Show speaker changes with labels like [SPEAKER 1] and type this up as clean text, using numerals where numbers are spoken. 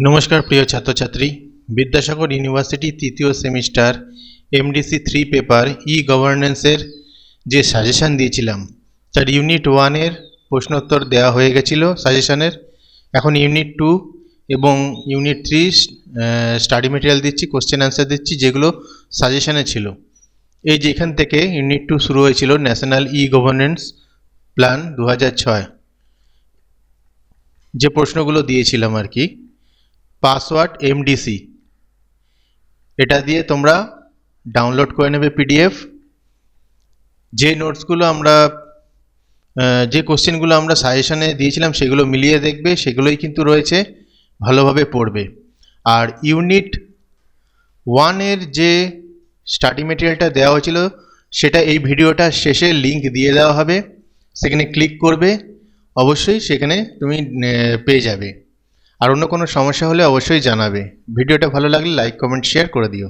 [SPEAKER 1] নমস্কার প্রিয় ছাত্রছাত্রী, বিদ্যাসাগর ইউনিভার্সিটি তৃতীয় সেমিস্টার এমডিসি 3 পেপার ই গভর্নেন্সের যে সাজেশান দিয়েছিলাম তার ইউনিট 1-এর প্রশ্নোত্তর দেওয়া হয়ে গেছিল সাজেশানের। এখন ইউনিট 2 এবং ইউনিট 3 স্টাডি মেটেরিয়াল দিচ্ছি, কোশ্চেন অ্যান্সার দিচ্ছি যেগুলো সাজেশানে ছিল। এই যে এখান থেকে ইউনিট 2 শুরু হয়েছিল ন্যাশনাল ই গভর্নেন্স প্ল্যান 2006, যে প্রশ্নগুলো দিয়েছিলাম আর কি। পাসওয়ার্ড এমডিসি, এটা দিয়ে তোমরা ডাউনলোড করে নেবে পিডিএফ। যে নোটসগুলো আমরা যে কোশ্চেনগুলো আমরা সাজেশনে দিয়েছিলাম সেগুলো মিলিয়ে দেখবে, সেগুলোই কিন্তু রয়েছে, ভালোভাবে পড়বে। আর ইউনিট 1-এর যে স্টাডি মেটেরিয়ালটা দেওয়া হয়েছিল সেটা এই ভিডিওটা শেষে লিংক দিয়ে দেওয়া হবে, সেখানে ক্লিক করবে, অবশ্যই সেখানে তুমি পেয়ে যাবে। আর অন্য কোনো সমস্যা হলে অবশ্যই জানাবে। ভিডিওটা ভালো লাগলে লাইক, কমেন্ট, শেয়ার করে দিও।